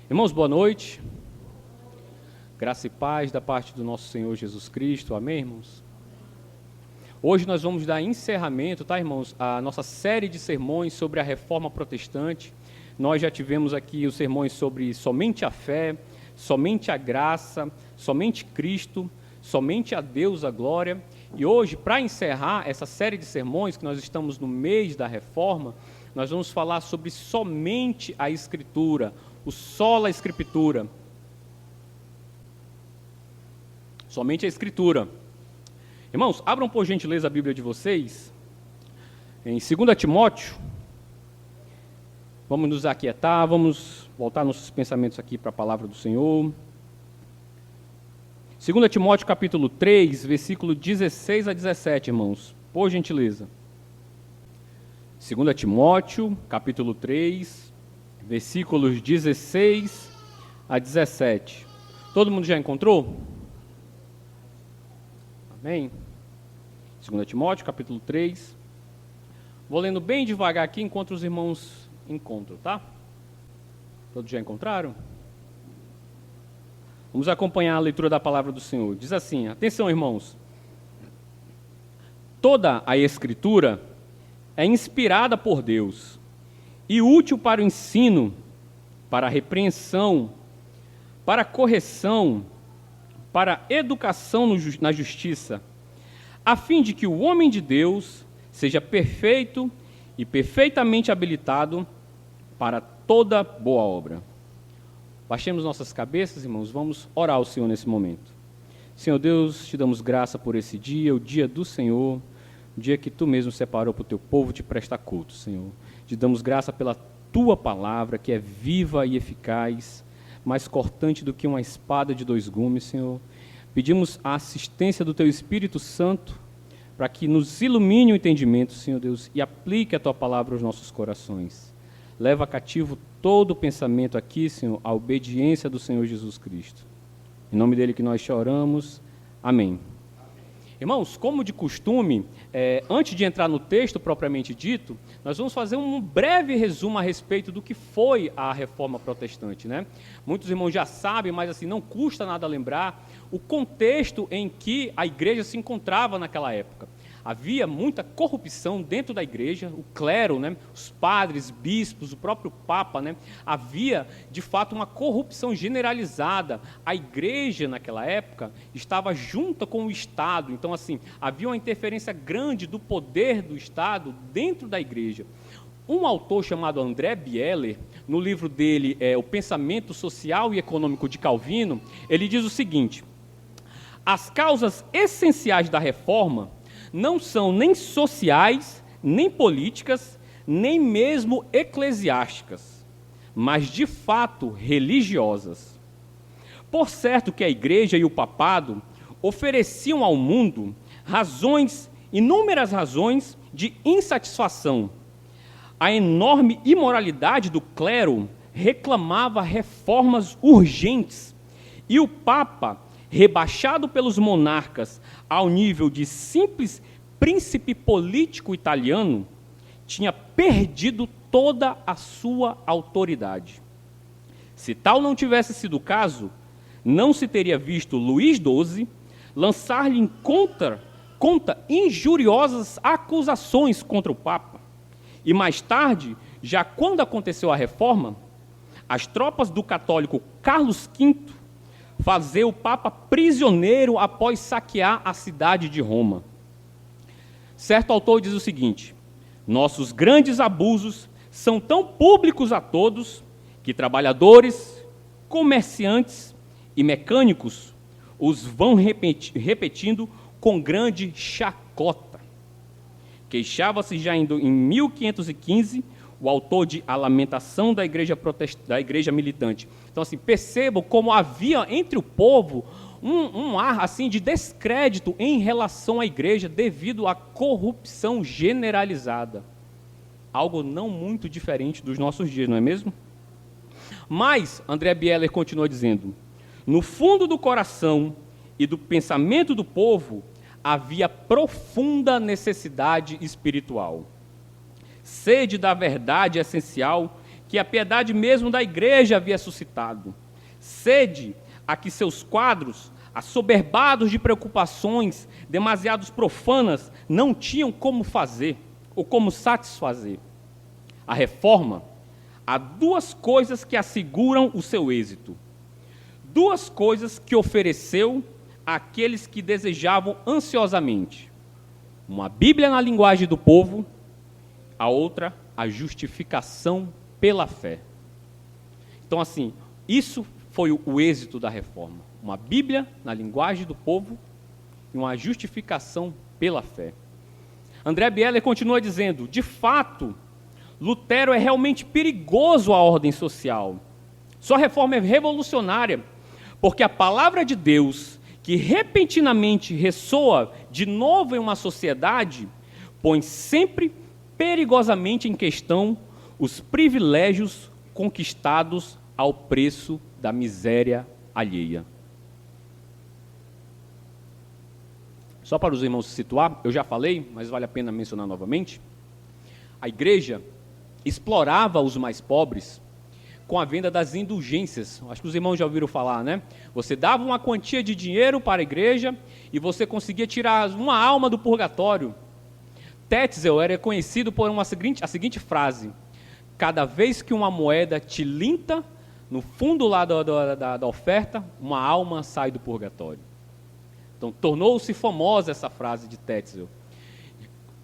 Irmãos, boa noite. Graça e paz da parte do nosso Senhor Jesus Cristo. Amém, irmãos? Hoje nós vamos dar encerramento, tá, irmãos, a nossa série de sermões sobre a Reforma Protestante. Nós já tivemos aqui os sermões sobre somente a fé, somente a graça, somente Cristo, somente a Deus a glória. E hoje, para encerrar essa série de sermões, que nós estamos no mês da Reforma, nós vamos falar sobre somente a Escritura, o sola Escritura. Somente a Escritura. Irmãos, abram por gentileza a Bíblia de vocês, em 2 Timóteo. Vamos nos aquietar, vamos voltar nossos pensamentos aqui para a palavra do Senhor. 2 Timóteo capítulo 3, versículo 16 a 17, irmãos, por gentileza. 2 Timóteo capítulo 3, versículos 16 a 17. Todo mundo já encontrou? Amém? 2 Timóteo capítulo 3. Vou lendo bem devagar aqui enquanto os irmãos encontram, tá? Todos já encontraram? Vamos acompanhar a leitura da palavra do Senhor. Diz assim, atenção, irmãos. Toda a Escritura é inspirada por Deus e útil para o ensino, para a repreensão, para a correção, para a educação na justiça, a fim de que o homem de Deus seja perfeito e perfeitamente habilitado para toda boa obra. Baixemos nossas cabeças, irmãos, vamos orar ao Senhor nesse momento. Senhor Deus, te damos graça por esse dia, o dia do Senhor, o dia que Tu mesmo separou para o Teu povo te prestar culto, Senhor. Te damos graça pela Tua palavra, que é viva e eficaz, mais cortante do que uma espada de dois gumes, Senhor. Pedimos a assistência do Teu Espírito Santo, para que nos ilumine o entendimento, Senhor Deus, e aplique a Tua palavra aos nossos corações. Leva cativo todo o pensamento aqui, Senhor, à obediência do Senhor Jesus Cristo. Em nome dele que nós te oramos. Amém. Irmãos, como de costume, antes de entrar no texto propriamente dito, nós vamos fazer um breve resumo a respeito do que foi a Reforma Protestante, né? Muitos irmãos já sabem, mas assim, não custa nada lembrar o contexto em que a igreja se encontrava naquela época. Havia muita corrupção dentro da igreja, o clero, né, os padres, bispos, o próprio Papa, né, havia de fato uma corrupção generalizada. A igreja naquela época estava junta com o Estado, então assim, havia uma interferência grande do poder do Estado dentro da igreja. Um autor chamado André Bieler, no livro dele, O Pensamento Social e Econômico de Calvino, ele diz o seguinte: as causas essenciais da reforma não são nem sociais, nem políticas, nem mesmo eclesiásticas, mas de fato religiosas. Por certo que a igreja e o papado ofereciam ao mundo inúmeras razões de insatisfação. A enorme imoralidade do clero reclamava reformas urgentes, e o Papa, rebaixado pelos monarcas ao nível de simples príncipe político italiano, tinha perdido toda a sua autoridade. Se tal não tivesse sido o caso, não se teria visto Luís XII lançar-lhe em conta injuriosas acusações contra o Papa. E mais tarde, já quando aconteceu a reforma, as tropas do católico Carlos V fazer o Papa prisioneiro após saquear a cidade de Roma. Certo autor diz o seguinte: nossos grandes abusos são tão públicos a todos que trabalhadores, comerciantes e mecânicos os vão repetindo com grande chacota. Queixava-se já em 1515 o autor de A Lamentação da Igreja Militante. Então, assim, percebam como havia entre o povo um ar assim, de descrédito em relação à igreja devido à corrupção generalizada. Algo não muito diferente dos nossos dias, não é mesmo? Mas, André Bieler continua dizendo, no fundo do coração e do pensamento do povo havia profunda necessidade espiritual. Sede da verdade essencial que a piedade mesmo da igreja havia suscitado. Sede a que seus quadros, assoberbados de preocupações demasiados profanas, não tinham como fazer ou como satisfazer. A reforma, há duas coisas que asseguram o seu êxito. Duas coisas que ofereceu àqueles que desejavam ansiosamente. Uma Bíblia na linguagem do povo, a outra, a justificação pela fé. Então, assim, isso foi o êxito da reforma. Uma Bíblia na linguagem do povo e uma justificação pela fé. André Bieler continua dizendo, de fato, Lutero é realmente perigoso à ordem social. Sua reforma é revolucionária, porque a palavra de Deus, que repentinamente ressoa de novo em uma sociedade, põe sempre perigosamente em questão os privilégios conquistados ao preço da miséria alheia. Só para os irmãos se situar, eu já falei, mas vale a pena mencionar novamente, a igreja explorava os mais pobres com a venda das indulgências. Acho que os irmãos já ouviram falar, né? Você dava uma quantia de dinheiro para a igreja e você conseguia tirar uma alma do purgatório. Tetzel era conhecido por a seguinte frase: cada vez que uma moeda tilinta no fundo lá da oferta, uma alma sai do purgatório. Então, tornou-se famosa essa frase de Tetzel.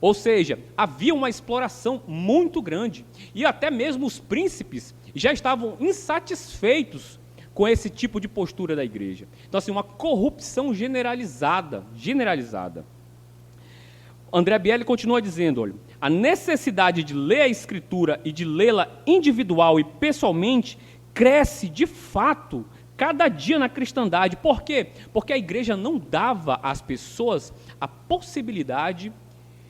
Ou seja, havia uma exploração muito grande. E até mesmo os príncipes já estavam insatisfeitos com esse tipo de postura da igreja. Então, assim, uma corrupção generalizada. André Bieler continua dizendo, olha, a necessidade de ler a Escritura e de lê-la individual e pessoalmente cresce de fato cada dia na cristandade. Por quê? Porque a igreja não dava às pessoas a possibilidade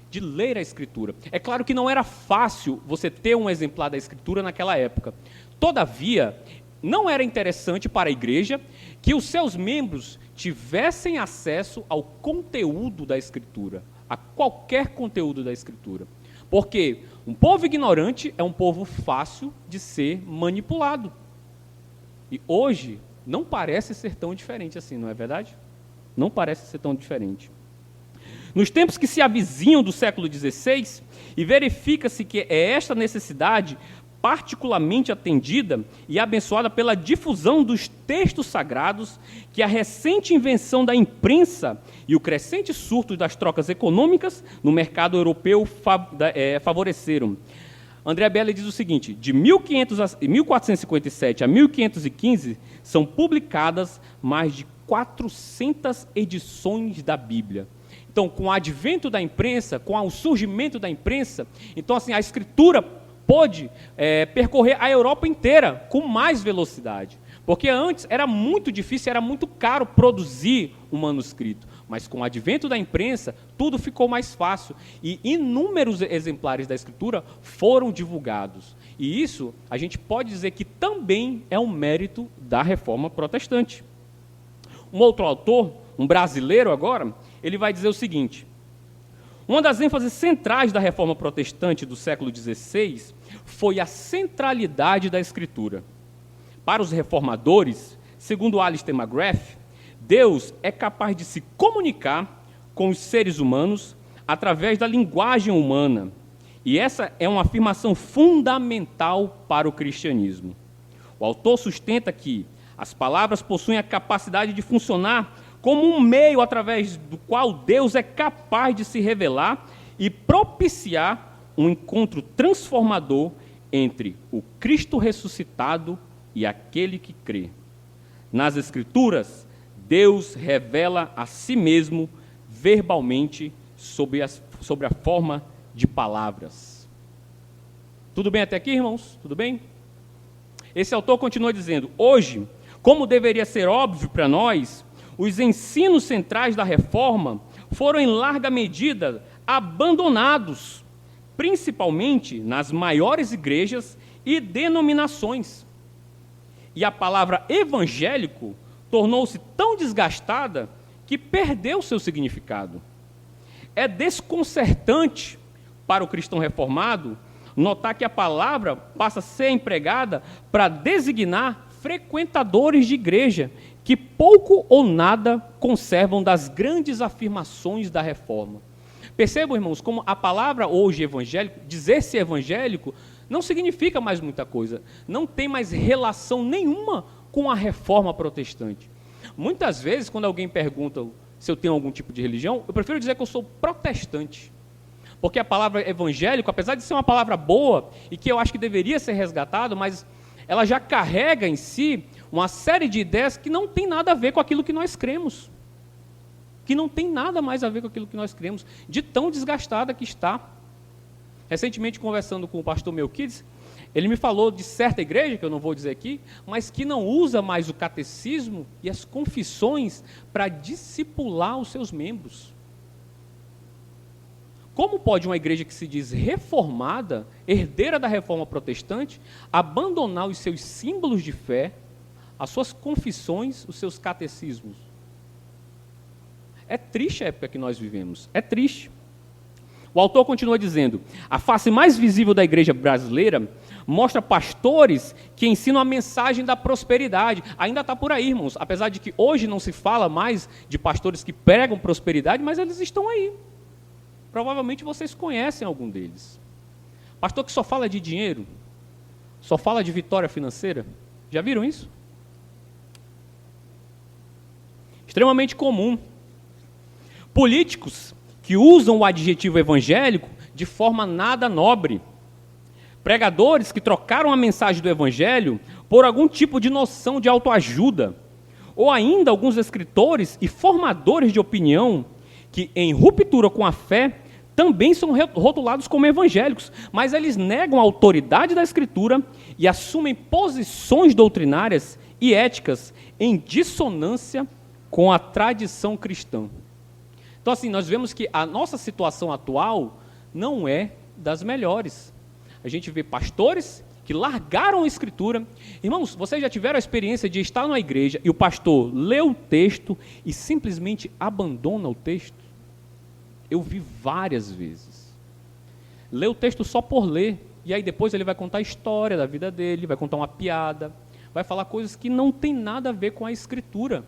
de ler a Escritura. É claro que não era fácil você ter um exemplar da Escritura naquela época. Todavia, não era interessante para a igreja que os seus membros tivessem acesso ao conteúdo da Escritura, a qualquer conteúdo da Escritura. Porque um povo ignorante é um povo fácil de ser manipulado. E hoje não parece ser tão diferente assim, não é verdade? Não parece ser tão diferente. Nos tempos que se avizinham do século XVI, e verifica-se que é esta necessidade particularmente atendida e abençoada pela difusão dos textos sagrados, que a recente invenção da imprensa e o crescente surto das trocas econômicas no mercado europeu favoreceram. André Bieler diz o seguinte, de 1457 a 1515, são publicadas mais de 400 edições da Bíblia. Então, com o advento da imprensa, com o surgimento da imprensa, então, assim, a Escritura pôde percorrer a Europa inteira com mais velocidade. Porque antes era muito difícil, era muito caro produzir um manuscrito. Mas com o advento da imprensa, tudo ficou mais fácil. E inúmeros exemplares da Escritura foram divulgados. E isso, a gente pode dizer que também é um mérito da Reforma Protestante. Um outro autor, um brasileiro agora, ele vai dizer o seguinte: uma das ênfases centrais da Reforma Protestante do século XVI foi a centralidade da Escritura. Para os reformadores, segundo Alistair McGrath, Deus é capaz de se comunicar com os seres humanos através da linguagem humana. E essa é uma afirmação fundamental para o cristianismo. O autor sustenta que as palavras possuem a capacidade de funcionar como um meio através do qual Deus é capaz de se revelar e propiciar um encontro transformador entre o Cristo ressuscitado e aquele que crê. Nas Escrituras, Deus revela a si mesmo verbalmente sobre a forma de palavras. Tudo bem até aqui, irmãos? Tudo bem? Esse autor continua dizendo, hoje, como deveria ser óbvio para nós, os ensinos centrais da reforma foram em larga medida abandonados, principalmente nas maiores igrejas e denominações. E a palavra evangélico tornou-se tão desgastada que perdeu seu significado. É desconcertante para o cristão reformado notar que a palavra passa a ser empregada para designar frequentadores de igreja que pouco ou nada conservam das grandes afirmações da reforma. Percebam, irmãos, como a palavra hoje evangélico, dizer-se evangélico, não significa mais muita coisa. Não tem mais relação nenhuma com a reforma protestante. Muitas vezes, quando alguém pergunta se eu tenho algum tipo de religião, eu prefiro dizer que eu sou protestante. Porque a palavra evangélico, apesar de ser uma palavra boa, e que eu acho que deveria ser resgatada, mas ela já carrega em si uma série de ideias que não tem nada a ver com aquilo que nós cremos. Que não tem nada mais a ver com aquilo que nós cremos, de tão desgastada que está. Recentemente, conversando com o pastor Melquides, ele me falou de certa igreja, que eu não vou dizer aqui, mas que não usa mais o catecismo e as confissões para discipular os seus membros. Como pode uma igreja que se diz reformada, herdeira da reforma protestante, abandonar os seus símbolos de fé, as suas confissões, os seus catecismos? É triste a época que nós vivemos, é triste. O autor continua dizendo: a face mais visível da igreja brasileira mostra pastores que ensinam a mensagem da prosperidade. Ainda está por aí, irmãos, apesar de que hoje não se fala mais de pastores que pregam prosperidade, mas eles estão aí. Provavelmente vocês conhecem algum deles. Pastor que só fala de dinheiro, só fala de vitória financeira. Já viram isso? Extremamente comum. Políticos que usam o adjetivo evangélico de forma nada nobre. Pregadores que trocaram a mensagem do evangelho por algum tipo de noção de autoajuda. Ou ainda alguns escritores e formadores de opinião que, em ruptura com a fé, também são rotulados como evangélicos, mas eles negam a autoridade da Escritura e assumem posições doutrinárias e éticas em dissonância com a tradição cristã. Então, assim, nós vemos que a nossa situação atual não é das melhores. A gente vê pastores que largaram a Escritura. Irmãos, vocês já tiveram a experiência de estar numa igreja e o pastor lê o texto e simplesmente abandona o texto? Eu vi várias vezes. Lê o texto só por ler, e aí depois ele vai contar a história da vida dele, vai contar uma piada, vai falar coisas que não tem nada a ver com a Escritura.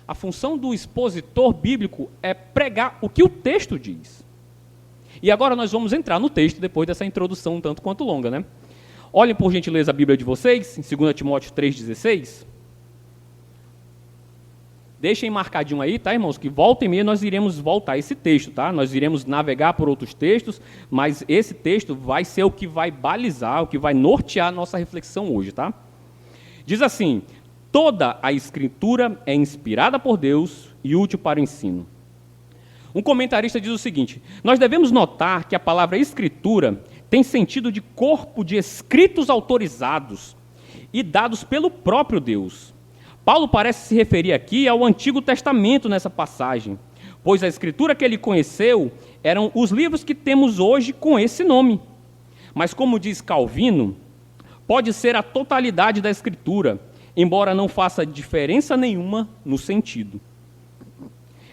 A função do expositor bíblico é pregar o que o texto diz. E agora nós vamos entrar no texto, depois dessa introdução um tanto quanto longa, né? Olhem, por gentileza, a Bíblia de vocês, em 2 Timóteo 3,16. Deixem marcadinho aí, tá, irmãos? Que volta e meia nós iremos voltar a esse texto, tá? Nós iremos navegar por outros textos, mas esse texto vai ser o que vai balizar, o que vai nortear a nossa reflexão hoje, tá? Diz assim: toda a Escritura é inspirada por Deus e útil para o ensino. Um comentarista diz o seguinte: nós devemos notar que a palavra Escritura tem sentido de corpo de escritos autorizados e dados pelo próprio Deus. Paulo parece se referir aqui ao Antigo Testamento nessa passagem, pois a Escritura que ele conheceu eram os livros que temos hoje com esse nome. Mas, como diz Calvino, pode ser a totalidade da Escritura, embora não faça diferença nenhuma no sentido.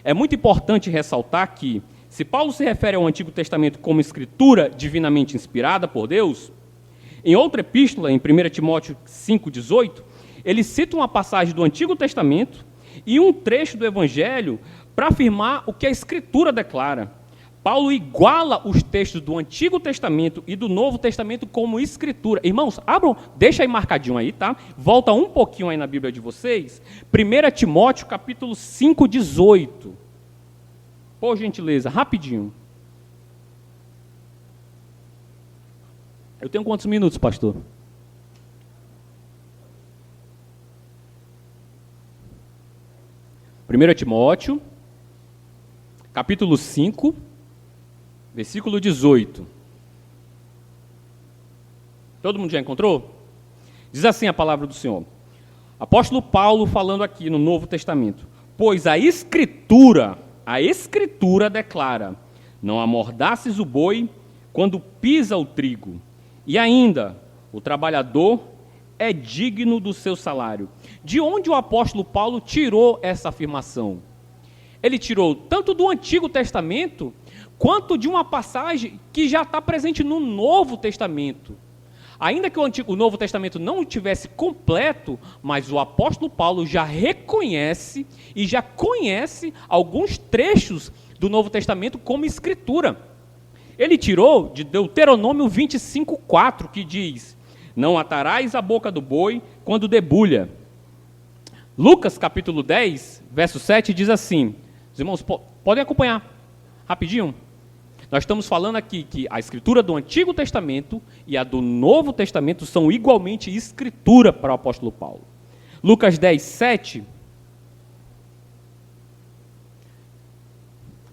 É muito importante ressaltar que, se Paulo se refere ao Antigo Testamento como Escritura divinamente inspirada por Deus, em outra epístola, em 1 Timóteo 5,18, ele cita uma passagem do Antigo Testamento e um trecho do Evangelho para afirmar o que a Escritura declara. Paulo iguala os textos do Antigo Testamento e do Novo Testamento como Escritura. Irmãos, abram, deixa aí marcadinho aí, tá? Volta um pouquinho aí na Bíblia de vocês. 1 Timóteo, capítulo 5,18. Por gentileza, rapidinho. Eu tenho quantos minutos, pastor? Primeiro Timóteo, capítulo 5, versículo 18. Todo mundo já encontrou? Diz assim a palavra do Senhor. Apóstolo Paulo falando aqui no Novo Testamento. Pois a Escritura declara: não amordaces o boi quando pisa o trigo. E ainda, o trabalhador é digno do seu salário. De onde o apóstolo Paulo tirou essa afirmação? Ele tirou tanto do Antigo Testamento, quanto de uma passagem que já está presente no Novo Testamento. Ainda que o Novo Testamento não estivesse completo, mas o apóstolo Paulo já reconhece e já conhece alguns trechos do Novo Testamento como escritura. Ele tirou de Deuteronômio 25:4, que diz: não atarás a boca do boi quando debulha. Lucas capítulo 10, verso 7 diz assim, os irmãos podem acompanhar rapidinho? Nós estamos falando aqui que a escritura do Antigo Testamento e a do Novo Testamento são igualmente escritura para o apóstolo Paulo. Lucas 10, 7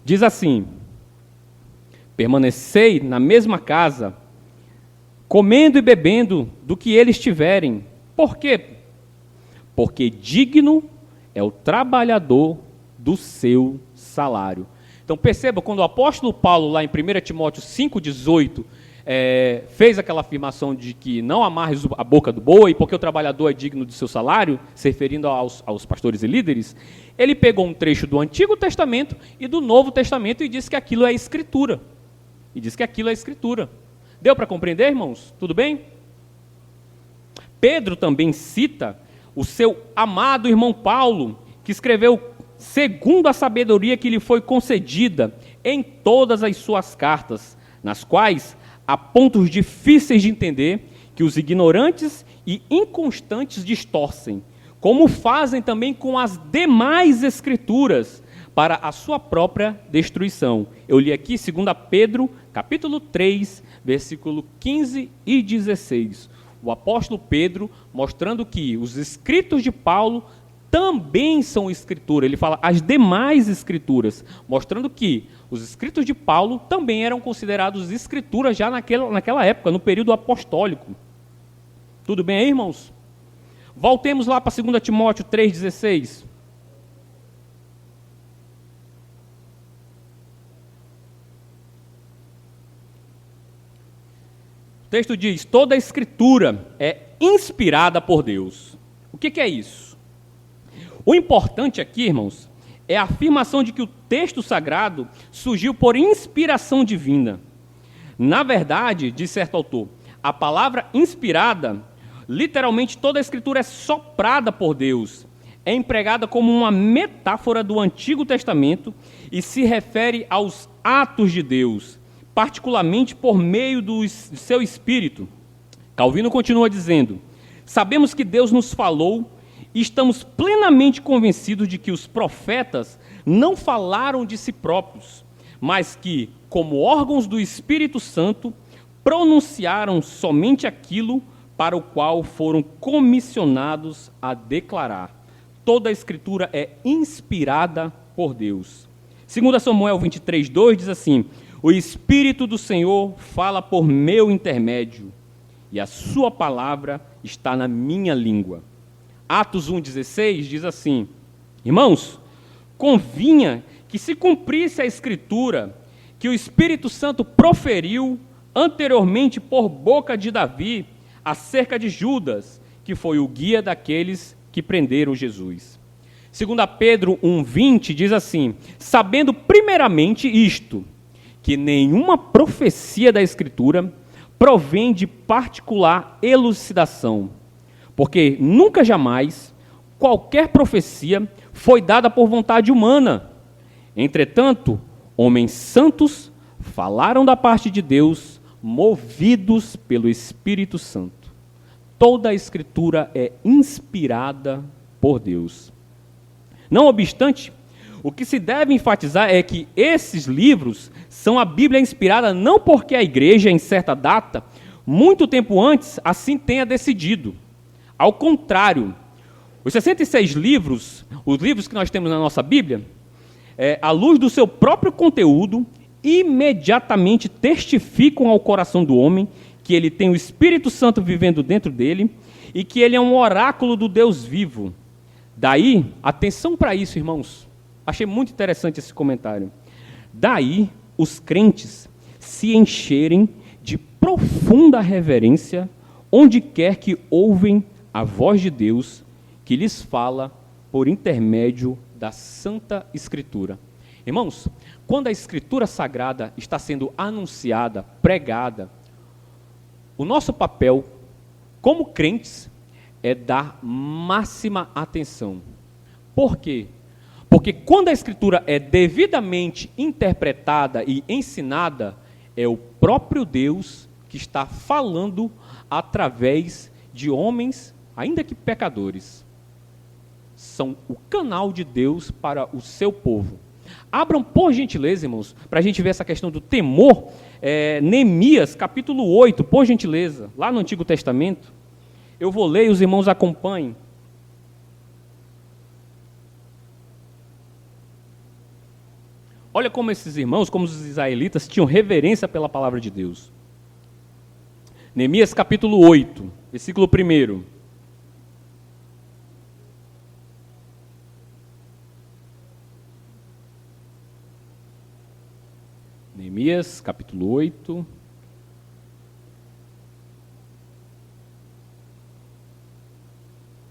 diz assim: permanecei na mesma casa, comendo e bebendo do que eles tiverem. Por quê? Porque digno é o trabalhador do seu salário. Então perceba, quando o apóstolo Paulo, lá em 1 Timóteo 5,18, fez aquela afirmação de que não amarres a boca do boi, porque o trabalhador é digno do seu salário, se referindo aos pastores e líderes, ele pegou um trecho do Antigo Testamento e do Novo Testamento e disse que aquilo é escritura. Deu para compreender, irmãos? Tudo bem? Pedro também cita o seu amado irmão Paulo, que escreveu segundo a sabedoria que lhe foi concedida em todas as suas cartas, nas quais há pontos difíceis de entender que os ignorantes e inconstantes distorcem, como fazem também com as demais escrituras, para a sua própria destruição. Eu li aqui 2 Pedro, capítulo 3, versículo 15 e 16. O apóstolo Pedro mostrando que os escritos de Paulo também são escritura. Ele fala as demais escrituras, mostrando que os escritos de Paulo também eram considerados escrituras já naquela época, no período apostólico. Tudo bem aí, irmãos? Voltemos lá para 2 Timóteo 3,16. O texto diz: toda a escritura é inspirada por Deus. O que é isso? O importante aqui, irmãos, é a afirmação de que o texto sagrado surgiu por inspiração divina. Na verdade, diz certo autor, a palavra inspirada, literalmente toda a escritura é soprada por Deus. É empregada como uma metáfora do Antigo Testamento e se refere aos atos de Deus, particularmente por meio do seu Espírito. Calvino continua dizendo: sabemos que Deus nos falou e estamos plenamente convencidos de que os profetas não falaram de si próprios, mas que, como órgãos do Espírito Santo, pronunciaram somente aquilo para o qual foram comissionados a declarar. Toda a Escritura é inspirada por Deus. 2 Samuel 23:2 diz assim: o Espírito do Senhor fala por meu intermédio, e a sua palavra está na minha língua. Atos 1,16 diz assim: irmãos, convinha que se cumprisse a Escritura que o Espírito Santo proferiu anteriormente por boca de Davi acerca de Judas, que foi o guia daqueles que prenderam Jesus. 2 Pedro 1,20 diz assim: sabendo primeiramente isto, que nenhuma profecia da Escritura provém de particular elucidação, porque nunca jamais qualquer profecia foi dada por vontade humana. Entretanto, homens santos falaram da parte de Deus, movidos pelo Espírito Santo. Toda a Escritura é inspirada por Deus. Não obstante, o que se deve enfatizar é que esses livros são a Bíblia inspirada não porque a igreja, em certa data, muito tempo antes, assim tenha decidido. Ao contrário, os 66 livros, os livros que nós temos na nossa Bíblia, à luz do seu próprio conteúdo, imediatamente testificam ao coração do homem que ele tem o Espírito Santo vivendo dentro dele e que ele é um oráculo do Deus vivo. Daí, atenção para isso, irmãos. Achei muito interessante esse comentário. Daí, os crentes se encherem de profunda reverência onde quer que ouvem a voz de Deus que lhes fala por intermédio da Santa Escritura. Irmãos, quando a Escritura Sagrada está sendo anunciada, pregada, o nosso papel, como crentes, é dar máxima atenção. Por quê? Porque quando a Escritura é devidamente interpretada e ensinada, é o próprio Deus que está falando através de homens, ainda que pecadores. São o canal de Deus para o seu povo. Abram, por gentileza, irmãos, para a gente ver essa questão do temor, Neemias, capítulo 8, por gentileza, lá no Antigo Testamento. Eu vou ler e os irmãos acompanhem. Olha como esses irmãos, como os israelitas, tinham reverência pela palavra de Deus. Neemias capítulo 8, versículo 1. Neemias capítulo 8.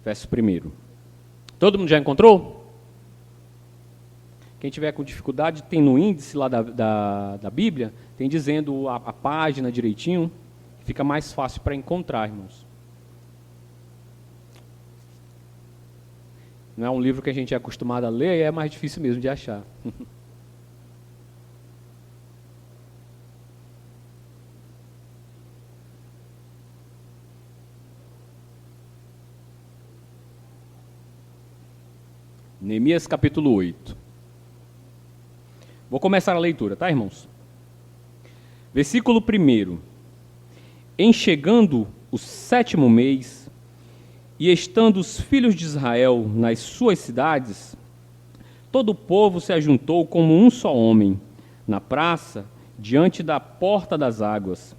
Verso 1. Todo mundo já encontrou? Quem tiver com dificuldade, tem no índice lá da Bíblia, tem dizendo a página direitinho, fica mais fácil para encontrar, irmãos. Não é um livro que a gente é acostumado a ler, é mais difícil mesmo de achar. Neemias capítulo 8. Vou começar a leitura, tá, irmãos? Versículo 1. Em chegando o 7º mês, e estando os filhos de Israel nas suas cidades, todo o povo se ajuntou como um só homem, na praça, diante da porta das águas.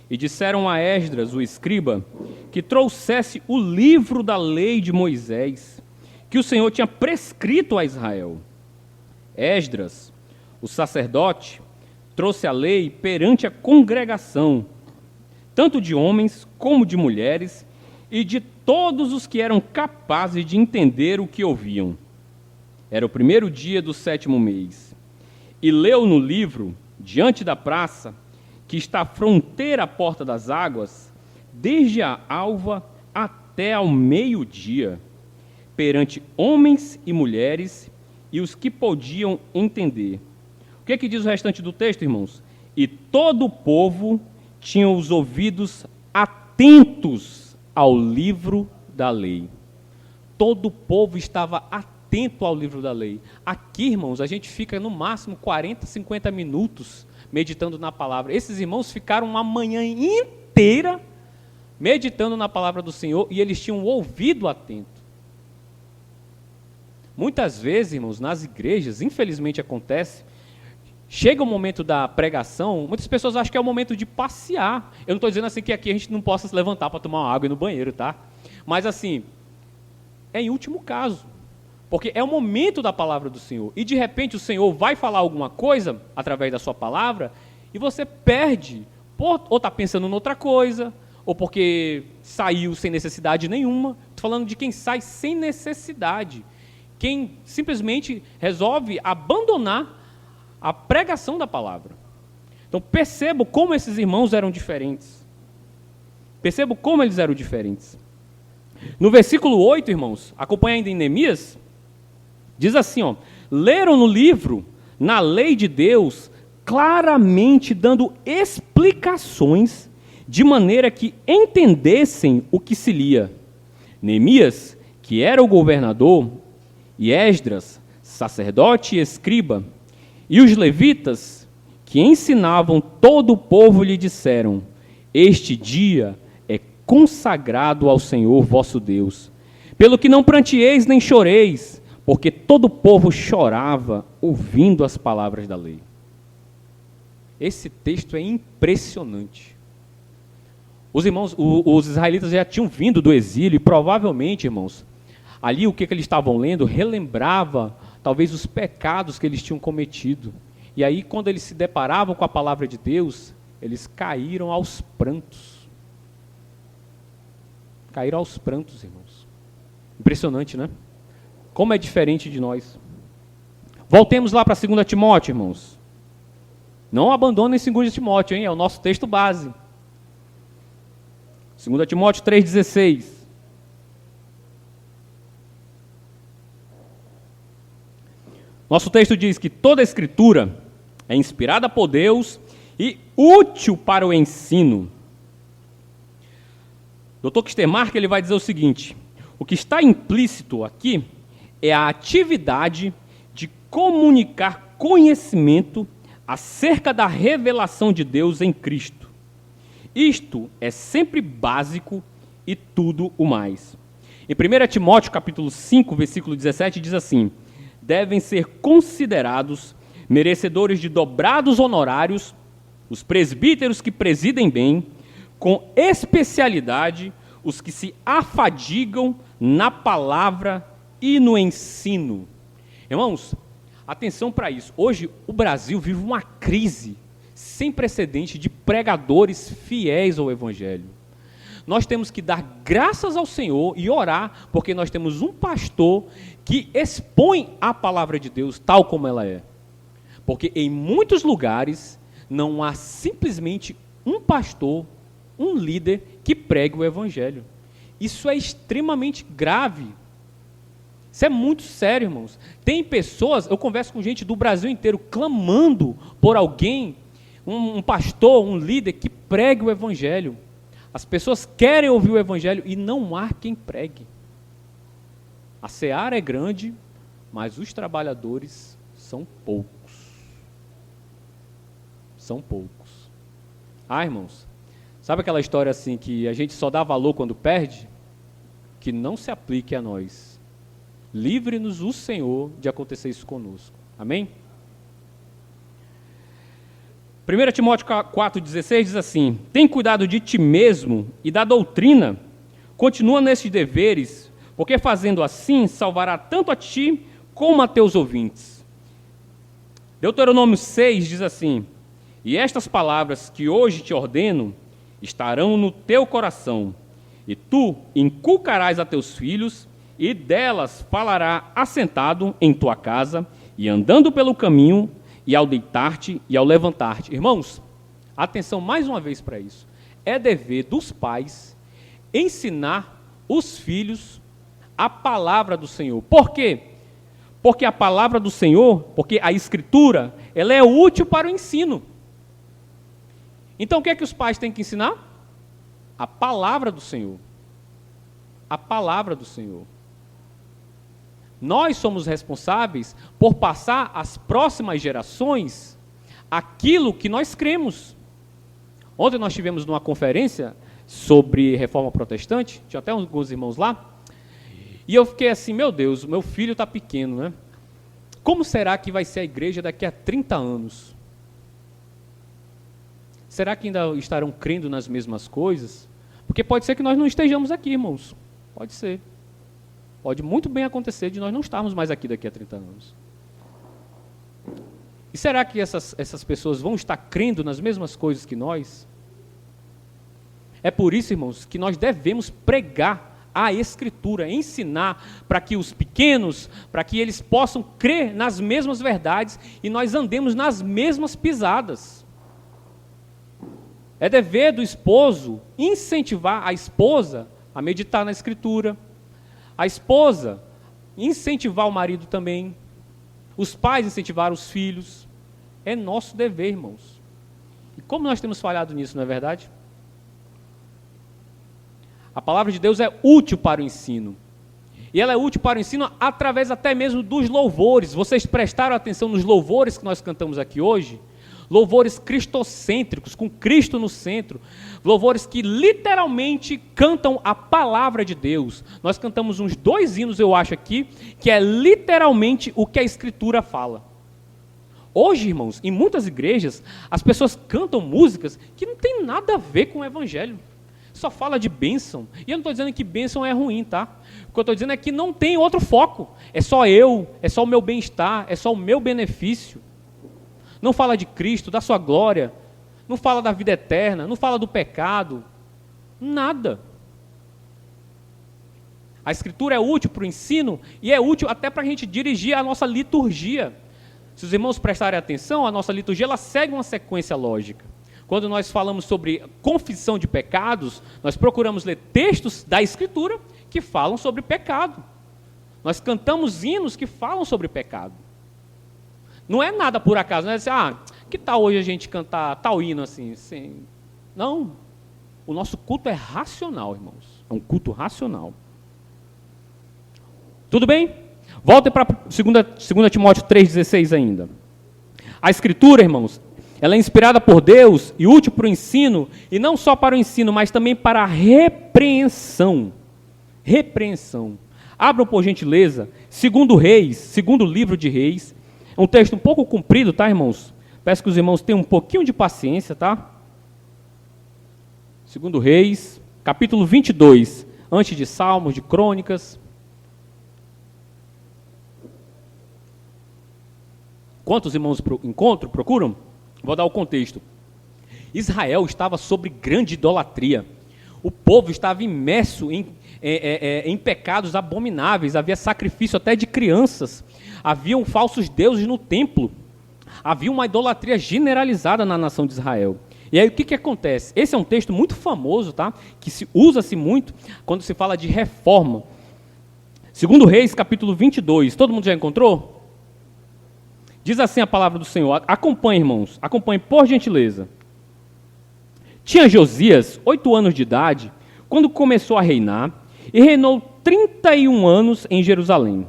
E disseram a Esdras, o escriba, que trouxesse o livro da lei de Moisés, que o Senhor tinha prescrito a Israel. Esdras, o sacerdote, trouxe a lei perante a congregação, tanto de homens como de mulheres, e de todos os que eram capazes de entender o que ouviam. Era o 1º dia do 7º mês. E leu no livro, diante da praça, que está à fronteira à porta das águas, desde a alva até ao meio-dia, perante homens e mulheres, e os que podiam entender. O que diz o restante do texto, irmãos? E todo o povo tinha os ouvidos atentos ao livro da lei. Todo o povo estava atento ao livro da lei. Aqui, irmãos, a gente fica no máximo 40, 50 minutos meditando na palavra. Esses irmãos ficaram uma manhã inteira meditando na palavra do Senhor e eles tinham o ouvido atento. Muitas vezes, irmãos, nas igrejas, infelizmente acontece, chega o momento da pregação, muitas pessoas acham que é o momento de passear. Eu não estou dizendo assim que aqui a gente não possa se levantar para tomar uma água e ir no banheiro, tá? Mas assim, é em último caso, porque é o momento da palavra do Senhor. E de repente o Senhor vai falar alguma coisa através da sua palavra e você perde, ou está pensando em outra coisa, ou porque saiu sem necessidade nenhuma. Estou falando de quem sai sem necessidade. Quem simplesmente resolve abandonar a pregação da palavra. Então percebo como esses irmãos eram diferentes. Percebo como eles eram diferentes. No versículo 8, irmãos, acompanha ainda em Neemias, diz assim, ó, leram no livro, na lei de Deus, claramente dando explicações, de maneira que entendessem o que se lia. Neemias, que era o governador, e Esdras, sacerdote e escriba, e os levitas, que ensinavam todo o povo, lhe disseram, este dia é consagrado ao Senhor vosso Deus, pelo que não pranteeis nem choreis, porque todo o povo chorava ouvindo as palavras da lei. Esse texto é impressionante. Os irmãos, os israelitas já tinham vindo do exílio e provavelmente, irmãos, ali o que eles estavam lendo relembrava talvez os pecados que eles tinham cometido. E aí, quando eles se deparavam com a palavra de Deus, eles caíram aos prantos. Caíram aos prantos, irmãos. Impressionante, né? Como é diferente de nós. Voltemos lá para 2 Timóteo, irmãos. Não abandonem 2 Timóteo, hein? É o nosso texto base. 2 Timóteo 3,16. Nosso texto diz que toda a Escritura é inspirada por Deus e útil para o ensino. Dr. Kistermark, ele vai dizer o seguinte: o que está implícito aqui é a atividade de comunicar conhecimento acerca da revelação de Deus em Cristo. Isto é sempre básico e tudo o mais. Em 1 Timóteo capítulo 5, versículo 17, diz assim: devem ser considerados merecedores de dobrados honorários os presbíteros que presidem bem, com especialidade os que se afadigam na palavra e no ensino. Irmãos, atenção para isso. Hoje o Brasil vive uma crise sem precedente de pregadores fiéis ao Evangelho. Nós temos que dar graças ao Senhor e orar, porque nós temos um pastor que expõe a palavra de Deus tal como ela é. Porque em muitos lugares não há simplesmente um pastor, um líder que pregue o Evangelho. Isso é extremamente grave. Isso é muito sério, irmãos. Tem pessoas, eu converso com gente do Brasil inteiro, clamando por alguém, um pastor, um líder que pregue o Evangelho. As pessoas querem ouvir o Evangelho e não há quem pregue. A seara é grande, mas os trabalhadores são poucos. São poucos. Ah, irmãos, sabe aquela história assim que a gente só dá valor quando perde? Que não se aplique a nós. Livre-nos o Senhor de acontecer isso conosco. Amém? 1 Timóteo 4,16 diz assim: tem cuidado de ti mesmo e da doutrina, continua nesses deveres, porque fazendo assim salvará tanto a ti como a teus ouvintes. Deuteronômio 6 diz assim: e estas palavras que hoje te ordeno estarão no teu coração, e tu inculcarás a teus filhos, e delas falará assentado em tua casa, e andando pelo caminho, e ao deitar-te e ao levantar-te. Irmãos, atenção mais uma vez para isso. É dever dos pais ensinar os filhos a palavra do Senhor. Por quê? Porque a palavra do Senhor, porque a Escritura, ela é útil para o ensino. Então o que é que os pais têm que ensinar? A palavra do Senhor. A palavra do Senhor. Nós somos responsáveis por passar às próximas gerações aquilo que nós cremos. Ontem nós tivemos numa conferência sobre reforma protestante, tinha até alguns irmãos lá, e eu fiquei assim, meu Deus, meu filho está pequeno, né? Como será que vai ser a igreja daqui a 30 anos? Será que ainda estarão crendo nas mesmas coisas? Porque pode ser que nós não estejamos aqui, irmãos. Pode ser. Pode muito bem acontecer de nós não estarmos mais aqui daqui a 30 anos. E será que essas pessoas vão estar crendo nas mesmas coisas que nós? É por isso, irmãos, que nós devemos pregar a Escritura, ensinar para que os pequenos, para que eles possam crer nas mesmas verdades e nós andemos nas mesmas pisadas. É dever do esposo incentivar a esposa a meditar na Escritura, a esposa incentivar o marido também, os pais incentivar os filhos. É nosso dever, irmãos. E como nós temos falhado nisso, não é verdade? A palavra de Deus é útil para o ensino. E ela é útil para o ensino através até mesmo dos louvores. Vocês prestaram atenção nos louvores que nós cantamos aqui hoje? Louvores cristocêntricos, com Cristo no centro. Louvores que literalmente cantam a palavra de Deus. Nós cantamos uns 2 hinos, eu acho aqui, que é literalmente o que a Escritura fala. Hoje, irmãos, em muitas igrejas, as pessoas cantam músicas que não tem nada a ver com o Evangelho. Só fala de bênção. E eu não estou dizendo que bênção é ruim, tá? O que eu estou dizendo é que não tem outro foco. É só eu, é só o meu bem-estar, é só o meu benefício. Não fala de Cristo, da sua glória, não fala da vida eterna, não fala do pecado, nada. A Escritura é útil para o ensino e é útil até para a gente dirigir a nossa liturgia. Se os irmãos prestarem atenção, a nossa liturgia ela segue uma sequência lógica. Quando nós falamos sobre confissão de pecados, nós procuramos ler textos da Escritura que falam sobre pecado. Nós cantamos hinos que falam sobre pecado. Não é nada por acaso, não é assim, que tal hoje a gente cantar tal hino assim? Não, o nosso culto é racional, irmãos. É um culto racional. Tudo bem? Voltem para 2 Timóteo 3,16 ainda. A Escritura, irmãos, ela é inspirada por Deus e útil para o ensino, e não só para o ensino, mas também para a repreensão. Repreensão. Abram, por gentileza, segundo livro de Reis. É um texto um pouco comprido, tá, irmãos? Peço que os irmãos tenham um pouquinho de paciência, tá? Segundo Reis, capítulo 22, antes de Salmos, de Crônicas. Quantos irmãos procuram? Vou dar o contexto. Israel estava sob grande idolatria. O povo estava imerso em pecados abomináveis. Havia sacrifício até de crianças. Haviam falsos deuses no templo. Havia uma idolatria generalizada na nação de Israel. E aí o que acontece? Esse é um texto muito famoso, tá? Que usa-se muito quando se fala de reforma. Segundo Reis, capítulo 22. Todo mundo já encontrou? Diz assim a palavra do Senhor. Acompanhe, irmãos. Acompanhe, por gentileza. Tinha Josias 8 anos de idade quando começou a reinar e reinou 31 anos em Jerusalém.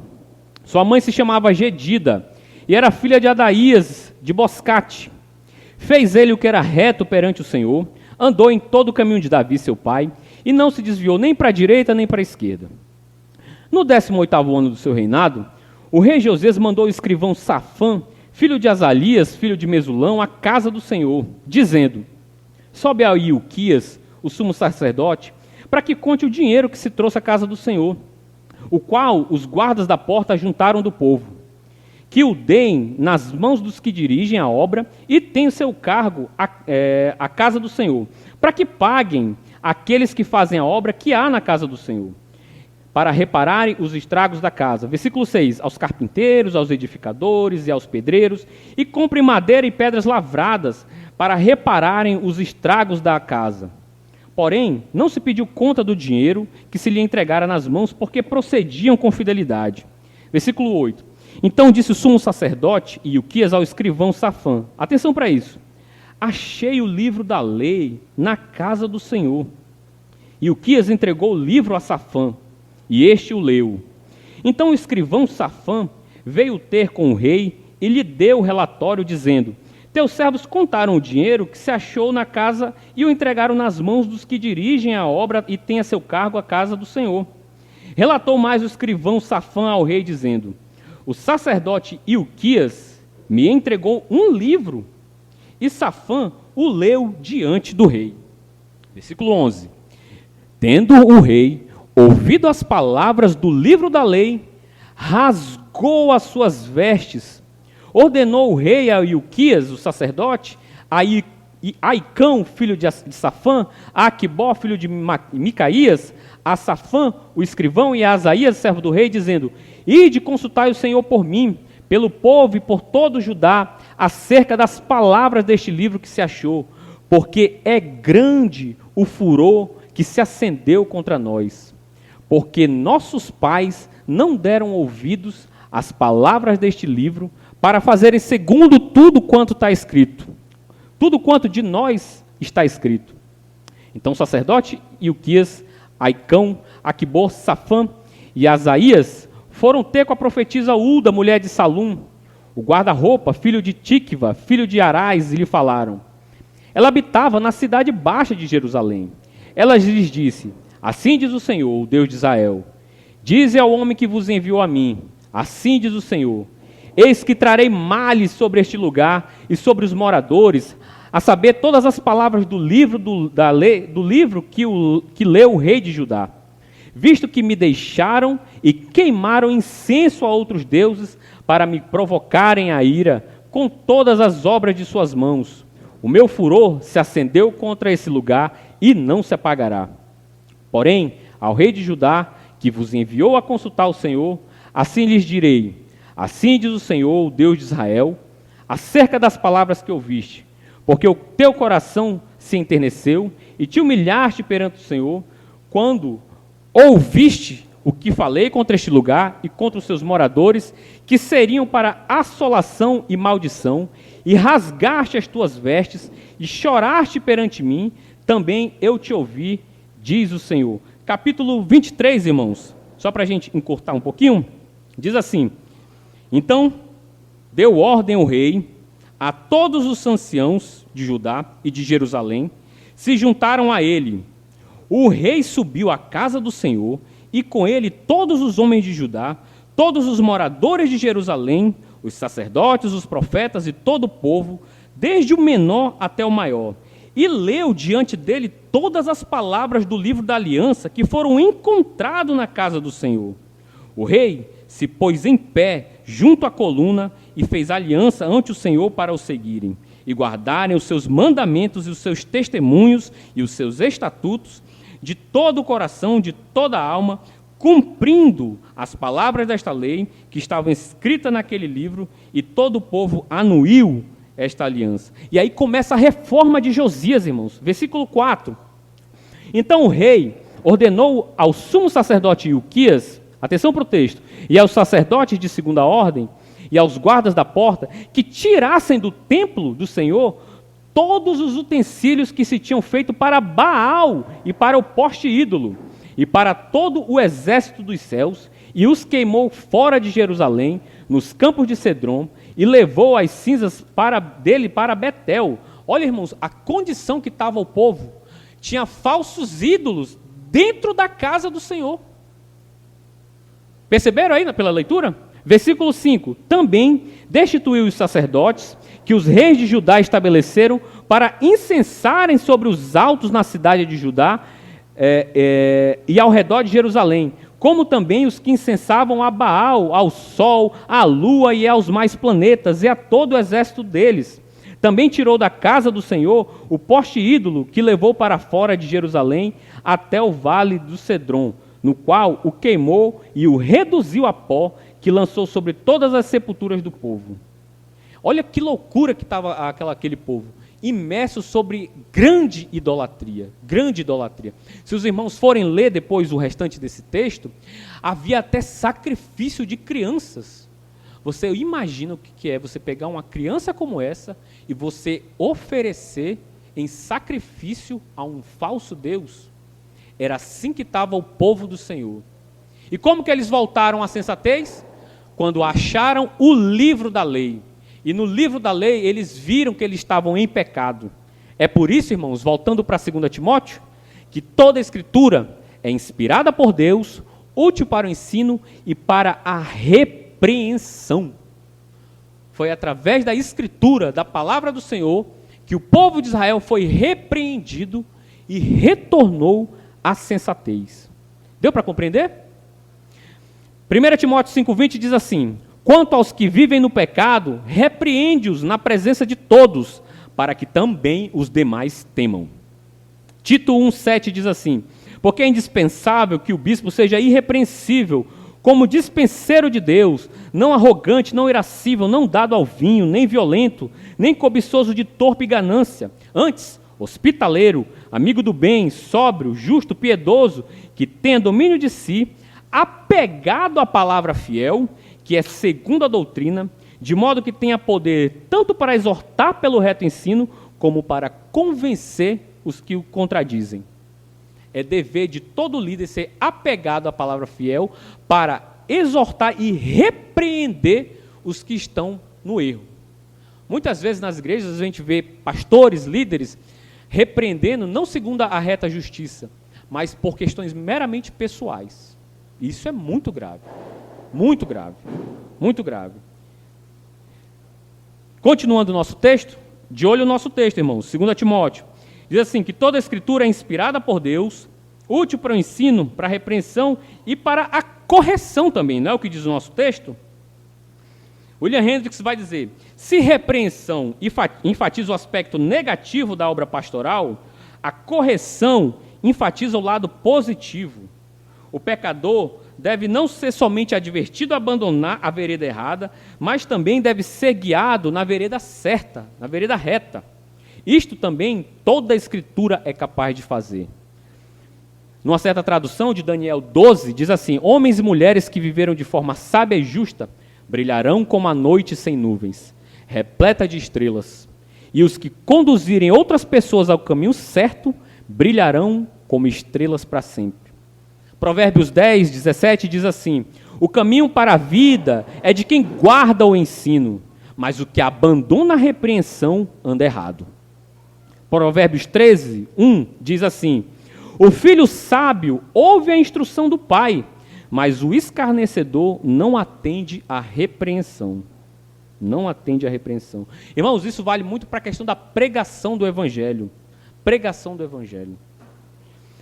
Sua mãe se chamava Gedida e era filha de Adaías de Boscate. Fez ele o que era reto perante o Senhor, andou em todo o caminho de Davi, seu pai, e não se desviou nem para a direita nem para a esquerda. No 18º ano do seu reinado, o rei Josias mandou o escrivão Safã, filho de Azalias, filho de Mesulão, à casa do Senhor, dizendo: sobe a Ilquias, o sumo sacerdote, para que conte o dinheiro que se trouxe à casa do Senhor, o qual os guardas da porta juntaram do povo. Que o deem nas mãos dos que dirigem a obra e têm o seu cargo a casa do Senhor, para que paguem aqueles que fazem a obra que há na casa do Senhor, para repararem os estragos da casa. Versículo 6, aos carpinteiros, aos edificadores e aos pedreiros, e comprem madeira e pedras lavradas, para repararem os estragos da casa. Porém, não se pediu conta do dinheiro que se lhe entregara nas mãos, porque procediam com fidelidade. Versículo 8. Então disse o sumo sacerdote Ilquias ao escrivão Safã, atenção para isso: achei o livro da lei na casa do Senhor. Ilquias entregou o livro a Safã, e este o leu. Então o escrivão Safã veio ter com o rei e lhe deu o relatório, dizendo: teus servos contaram o dinheiro que se achou na casa e o entregaram nas mãos dos que dirigem a obra e têm a seu cargo a casa do Senhor. Relatou mais o escrivão Safã ao rei, dizendo: o sacerdote Ilquias me entregou um livro, e Safã o leu diante do rei. Versículo 11. Tendo o rei ouvido as palavras do livro da lei, rasgou as suas vestes, ordenou o rei a Ilquias, o sacerdote, a Aicão, filho de Safã, a Aquibó, filho de Micaías, a Safã, o escrivão, e a Asaías, servo do rei, dizendo: ide consultai o Senhor por mim, pelo povo e por todo Judá, acerca das palavras deste livro que se achou, porque é grande o furor que se acendeu contra nós. Porque nossos pais não deram ouvidos às palavras deste livro, para fazerem segundo tudo quanto está escrito. Tudo quanto de nós está escrito. Então o sacerdote Ilquias, Aicão, Aquibor, Safã e Asaías foram ter com a profetisa Ulda, mulher de Salum, o guarda-roupa, filho de Tikva, filho de Arás, e lhe falaram. Ela habitava na cidade baixa de Jerusalém. Ela lhes disse: assim diz o Senhor, o Deus de Israel: dize ao homem que vos enviou a mim, assim diz o Senhor: eis que trarei males sobre este lugar e sobre os moradores, a saber, todas as palavras do livro que leu o rei de Judá, visto que me deixaram e queimaram incenso a outros deuses para me provocarem a ira com todas as obras de suas mãos. O meu furor se acendeu contra esse lugar e não se apagará. Porém, ao rei de Judá, que vos enviou a consultar o Senhor, assim lhes direi: Assim diz o Senhor, o Deus de Israel, acerca das palavras que ouviste, porque o teu coração se enterneceu e te humilhaste perante o Senhor, quando ouviste o que falei contra este lugar e contra os seus moradores, que seriam para assolação e maldição, e rasgaste as tuas vestes e choraste perante mim, também eu te ouvi, diz o Senhor. Capítulo 23, irmãos, só para a gente encurtar um pouquinho, diz assim: então deu ordem o rei a todos os anciãos de Judá e de Jerusalém, se juntaram a ele. O rei subiu à casa do Senhor, e com ele todos os homens de Judá, todos os moradores de Jerusalém, os sacerdotes, os profetas e todo o povo, desde o menor até o maior. E leu diante dele todas as palavras do livro da aliança que foram encontradas na casa do Senhor. O rei se pôs em pé junto à coluna e fez aliança ante o Senhor para o seguirem, e guardarem os seus mandamentos e os seus testemunhos e os seus estatutos, de todo o coração, de toda a alma, cumprindo as palavras desta lei que estavam escritas naquele livro, e todo o povo anuiu esta aliança. E aí começa a reforma de Josias, irmãos. Versículo 4. Então o rei ordenou ao sumo sacerdote Ilquias, atenção para o texto, e aos sacerdotes de segunda ordem, e aos guardas da porta, que tirassem do templo do Senhor todos os utensílios que se tinham feito para Baal e para o poste ídolo, e para todo o exército dos céus, e os queimou fora de Jerusalém, nos campos de Cedrom, e levou as cinzas dele para Betel. Olha, irmãos, a condição que estava o povo. Tinha falsos ídolos dentro da casa do Senhor. Perceberam aí pela leitura? Versículo 5. Também destituiu os sacerdotes que os reis de Judá estabeleceram para incensarem sobre os altos na cidade de Judá e ao redor de Jerusalém, como também os que incensavam a Baal, ao sol, à lua e aos mais planetas e a todo o exército deles. Também tirou da casa do Senhor o poste ídolo que levou para fora de Jerusalém até o vale do Cedrom, no qual o queimou e o reduziu a pó, que lançou sobre todas as sepulturas do povo. Olha que loucura que estava aquele povo, imerso sobre grande idolatria, grande idolatria. Se os irmãos forem ler depois o restante desse texto, havia até sacrifício de crianças. Você imagina o que é você pegar uma criança como essa e você oferecer em sacrifício a um falso Deus? Era assim que estava o povo do Senhor. E como que eles voltaram à sensatez? Quando acharam o livro da lei. E no livro da lei eles viram que eles estavam em pecado. É por isso, irmãos, voltando para 2 Timóteo, que toda a Escritura é inspirada por Deus, útil para o ensino e para a repreensão. Foi através da Escritura, da palavra do Senhor, que o povo de Israel foi repreendido e retornou à sensatez. Deu para compreender? 1 Timóteo 5,20 diz assim: quanto aos que vivem no pecado, repreende-os na presença de todos, para que também os demais temam. Tito 1,7 diz assim: porque é indispensável que o bispo seja irrepreensível, como dispenseiro de Deus, não arrogante, não irascível, não dado ao vinho, nem violento, nem cobiçoso de torpe ganância, antes hospitaleiro, amigo do bem, sóbrio, justo, piedoso, que tenha domínio de si, apegado à palavra fiel, que é segundo a doutrina, de modo que tenha poder tanto para exortar pelo reto ensino, como para convencer os que o contradizem. É dever de todo líder ser apegado à palavra fiel para exortar e repreender os que estão no erro. Muitas vezes nas igrejas a gente vê pastores, líderes, repreendendo não segundo a reta justiça, mas por questões meramente pessoais. Isso é muito grave. Muito grave, muito grave. Continuando o nosso texto, de olho no nosso texto, irmãos, 2 Timóteo, diz assim, que toda a Escritura é inspirada por Deus, útil para o ensino, para a repreensão e para a correção também, não é o que diz o nosso texto? William Hendricks vai dizer, se repreensão enfatiza o aspecto negativo da obra pastoral, a correção enfatiza o lado positivo. O pecador deve não ser somente advertido a abandonar a vereda errada, mas também deve ser guiado na vereda certa, na vereda reta. Isto também toda a Escritura é capaz de fazer. Numa certa tradução de Daniel 12, diz assim: homens e mulheres que viveram de forma sábia e justa brilharão como a noite sem nuvens, repleta de estrelas. E os que conduzirem outras pessoas ao caminho certo brilharão como estrelas para sempre. Provérbios 10, 17 diz assim: o caminho para a vida é de quem guarda o ensino, mas o que abandona a repreensão anda errado. Provérbios 13, 1 diz assim: o filho sábio ouve a instrução do pai, mas o escarnecedor não atende à repreensão. Não atende à repreensão. Irmãos, isso vale muito para a questão da pregação do Evangelho. Pregação do Evangelho.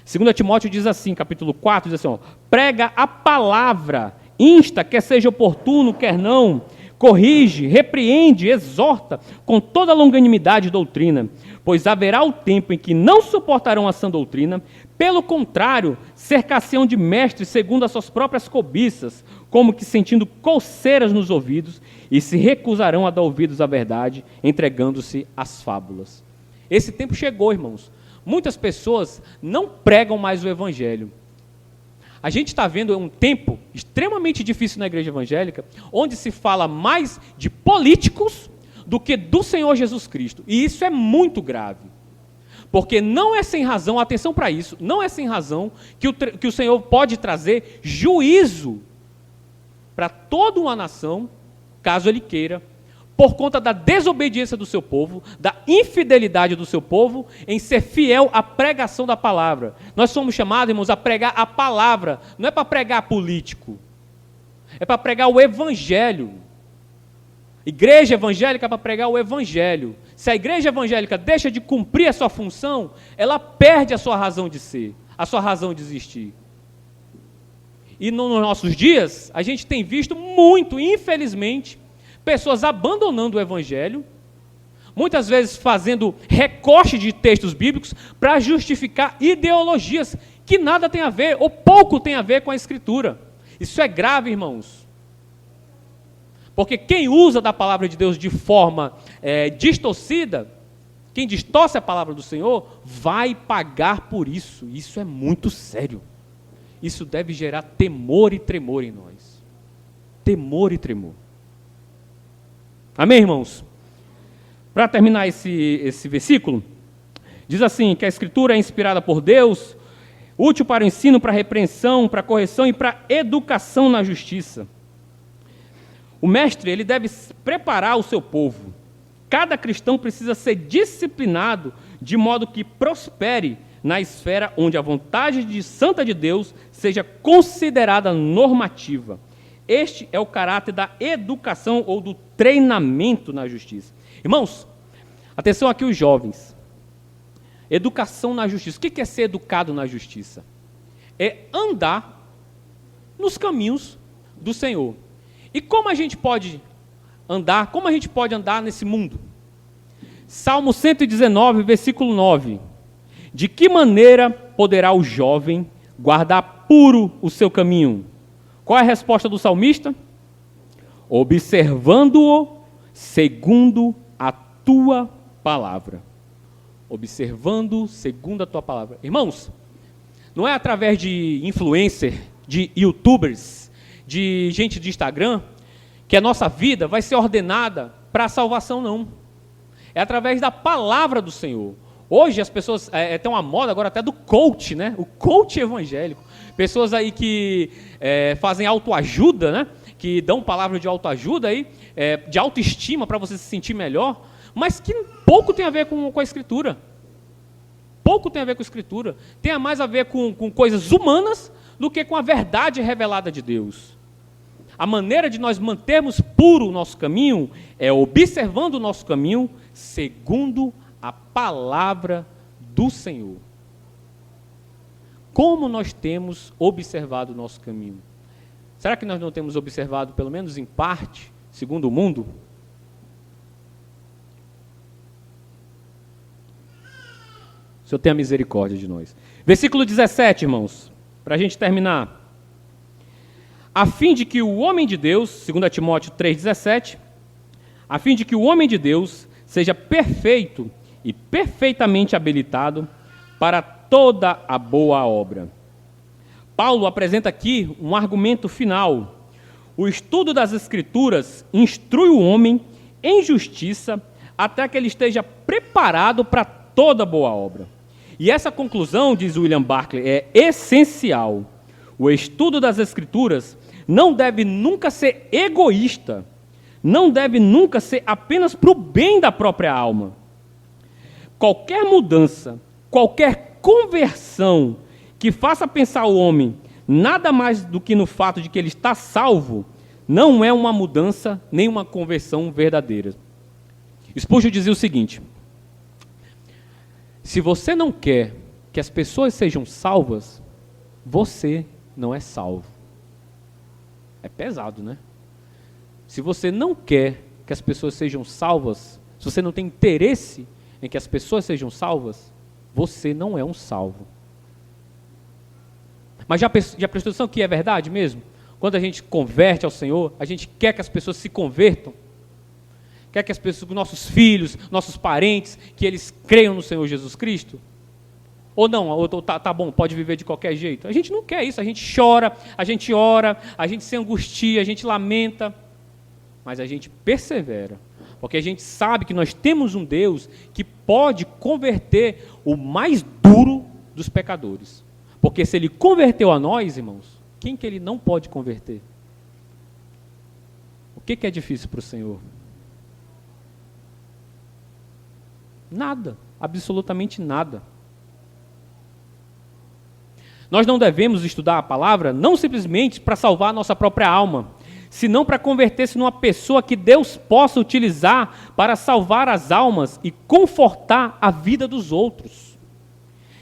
2 Timóteo diz assim, capítulo 4, diz assim, ó, prega a palavra, insta, quer seja oportuno, quer não, corrige, repreende, exorta, com toda a longanimidade e doutrina, pois haverá o tempo em que não suportarão a sã doutrina, pelo contrário, cercar-se-ão de mestres segundo as suas próprias cobiças, como que sentindo coceiras nos ouvidos, e se recusarão a dar ouvidos à verdade, entregando-se às fábulas. Esse tempo chegou, irmãos. Muitas pessoas não pregam mais o Evangelho. A gente está vendo um tempo extremamente difícil na igreja evangélica, onde se fala mais de políticos do que do Senhor Jesus Cristo. E isso é muito grave. Porque não é sem razão, atenção para isso, não é sem razão que o Senhor pode trazer juízo para toda uma nação, caso Ele queira, por conta da desobediência do seu povo, da infidelidade do seu povo, em ser fiel à pregação da palavra. Nós somos chamados, irmãos, a pregar a palavra, não é para pregar político, é para pregar o Evangelho. Igreja evangélica é para pregar o Evangelho. Se a igreja evangélica deixa de cumprir a sua função, ela perde a sua razão de ser, a sua razão de existir. E nos nossos dias, a gente tem visto muito, infelizmente, pessoas abandonando o Evangelho, muitas vezes fazendo recorte de textos bíblicos para justificar ideologias que nada tem a ver, ou pouco tem a ver com a Escritura. Isso é grave, irmãos. Porque quem usa da palavra de Deus de forma distorcida, quem distorce a palavra do Senhor, vai pagar por isso. Isso é muito sério. Isso deve gerar temor e tremor em nós. Temor e tremor. Amém, irmãos? Para terminar esse versículo, diz assim, que a Escritura é inspirada por Deus, útil para o ensino, para a repreensão, para a correção e para a educação na justiça. O mestre, ele deve preparar o seu povo. Cada cristão precisa ser disciplinado de modo que prospere na esfera onde a vontade santa de Deus seja considerada normativa. Este é o caráter da educação ou do treinamento na justiça. Irmãos, atenção aqui os jovens. Educação na justiça. O que é ser educado na justiça? É andar nos caminhos do Senhor. E como a gente pode andar? Como a gente pode andar nesse mundo? Salmo 119, versículo 9. De que maneira poderá o jovem guardar puro o seu caminho? Qual é a resposta do salmista? Observando-o segundo a tua palavra. Observando segundo a tua palavra. Irmãos, não é através de influencer, de youtubers, de gente de Instagram, que a nossa vida vai ser ordenada para a salvação, não. É através da palavra do Senhor. Hoje as pessoas, tem uma moda agora até do coach, né? O coach evangélico. Pessoas aí que fazem autoajuda, né? Que dão palavra de autoajuda aí, de autoestima para você se sentir melhor, mas que pouco tem a ver com a Escritura. Pouco tem a ver com a Escritura. Tem mais a ver com coisas humanas do que com a verdade revelada de Deus. A maneira de nós mantermos puro o nosso caminho é observando o nosso caminho segundo a palavra do Senhor. Como nós temos observado o nosso caminho? Será que nós não temos observado, pelo menos em parte, segundo o mundo? O Senhor tenha misericórdia de nós. Versículo 17, irmãos, para a gente terminar. a fim de que o homem de Deus, 2 Timóteo 3,17, a fim de que o homem de Deus seja perfeito e perfeitamente habilitado para toda a boa obra. Paulo apresenta aqui um argumento final. O estudo das Escrituras instrui o homem em justiça até que ele esteja preparado para toda boa obra. E essa conclusão, diz William Barclay, é essencial. O estudo das Escrituras não deve nunca ser egoísta, não deve nunca ser apenas para o bem da própria alma. Qualquer mudança, qualquer conversão que faça pensar o homem nada mais do que no fato de que ele está salvo, não é uma mudança nem uma conversão verdadeira. Spurgeon dizia o seguinte: se você não quer que as pessoas sejam salvas, você não é salvo. É pesado, né? Se você não quer que as pessoas sejam salvas, se você não tem interesse em que as pessoas sejam salvas, você não é um salvo. Mas já prestou atenção que é verdade mesmo? Quando a gente converte ao Senhor, a gente quer que as pessoas se convertam, quer que as pessoas, nossos filhos, nossos parentes, que eles creiam no Senhor Jesus Cristo? Ou não, ou tá bom, pode viver de qualquer jeito. A gente não quer isso, a gente chora, a gente ora, a gente se angustia, a gente lamenta, mas a gente persevera, porque a gente sabe que nós temos um Deus que pode converter o mais duro dos pecadores. Porque se Ele converteu a nós, irmãos, quem que Ele não pode converter? O que é difícil para o Senhor? Nada, absolutamente nada. Nós não devemos estudar a palavra não simplesmente para salvar a nossa própria alma, senão para converter-se numa pessoa que Deus possa utilizar para salvar as almas e confortar a vida dos outros.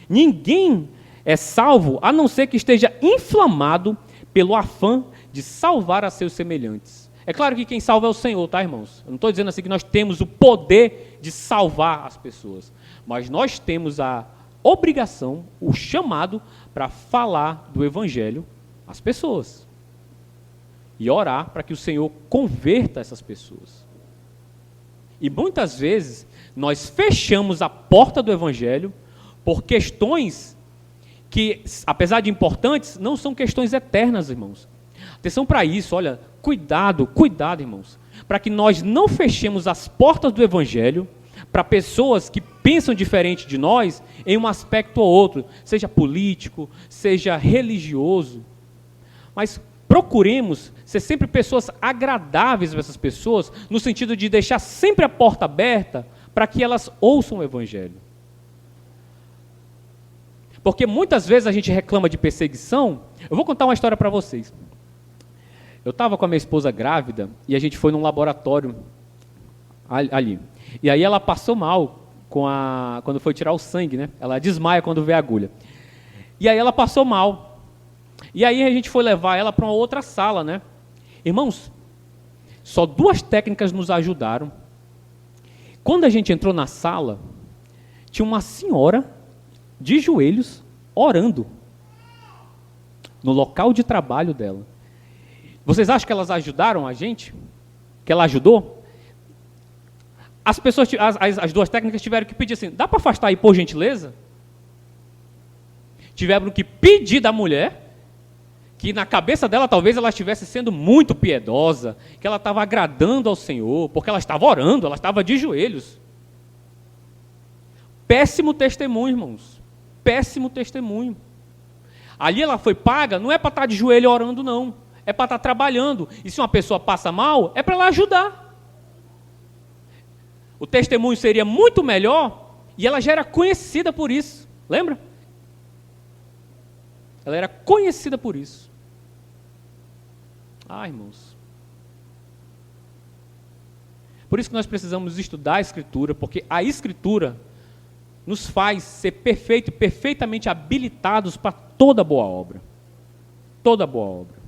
Ninguém é salvo a não ser que esteja inflamado pelo afã de salvar a seus semelhantes. É claro que quem salva é o Senhor, tá, irmãos? Eu não estou dizendo assim que nós temos o poder de salvar as pessoas, mas nós temos a obrigação, o chamado para falar do Evangelho às pessoas. E orar para que o Senhor converta essas pessoas. E muitas vezes nós fechamos a porta do Evangelho por questões que, apesar de importantes, não são questões eternas, irmãos. Atenção para isso, olha, cuidado, irmãos, para que nós não fechemos as portas do Evangelho para pessoas que pensam diferente de nós em um aspecto ou outro, seja político, seja religioso, mas procuremos ser sempre pessoas agradáveis para essas pessoas, no sentido de deixar sempre a porta aberta para que elas ouçam o Evangelho. Porque muitas vezes a gente reclama de perseguição. Eu vou contar uma história para vocês. Eu estava com a minha esposa grávida e a gente foi num laboratório ali. E aí ela passou mal quando foi tirar o sangue, né? Ela desmaia quando vê a agulha. E aí ela passou mal. E aí a gente foi levar ela para uma outra sala, né? Irmãos, só 2 técnicas nos ajudaram. Quando a gente entrou na sala, tinha uma senhora de joelhos orando no local de trabalho dela. Vocês acham que elas ajudaram a gente? Que ela ajudou? As pessoas, as 2 técnicas tiveram que pedir assim: dá para afastar aí, por gentileza? Tiveram que pedir da mulher, que na cabeça dela talvez ela estivesse sendo muito piedosa, que ela estava agradando ao Senhor, porque ela estava orando, ela estava de joelhos. Péssimo testemunho, irmãos. Péssimo testemunho. Ali ela foi paga, não é para estar de joelho orando, não. É para estar trabalhando. E se uma pessoa passa mal, é para ela ajudar. O testemunho seria muito melhor e ela já era conhecida por isso. Lembra? Ela era conhecida por isso. Ah, irmãos. Por isso que nós precisamos estudar a Escritura, porque a Escritura nos faz ser perfeitamente habilitados para toda boa obra. Toda boa obra.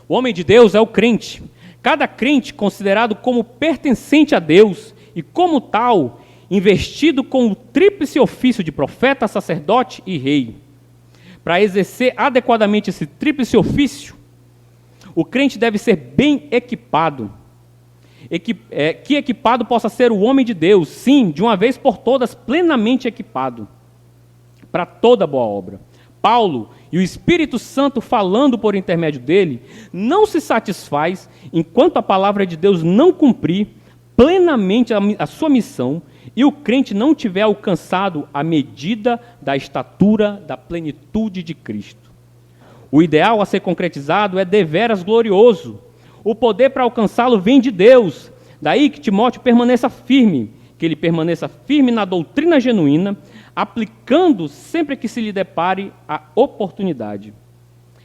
O homem de Deus é o crente. Cada crente considerado como pertencente a Deus e como tal, investido com o tríplice ofício de profeta, sacerdote e rei. para exercer adequadamente esse tríplice ofício, o crente deve ser bem equipado. Que equipado possa ser o homem de Deus, sim, de uma vez por todas, plenamente equipado para toda boa obra. Paulo e o Espírito Santo falando por intermédio dele, não se satisfaz enquanto a palavra de Deus não cumprir plenamente a sua missão e o crente não tiver alcançado a medida da estatura da plenitude de Cristo. O ideal a ser concretizado é deveras glorioso. O poder para alcançá-lo vem de Deus. Daí que Timóteo permaneça firme, que ele permaneça firme na doutrina genuína, aplicando sempre que se lhe depare a oportunidade.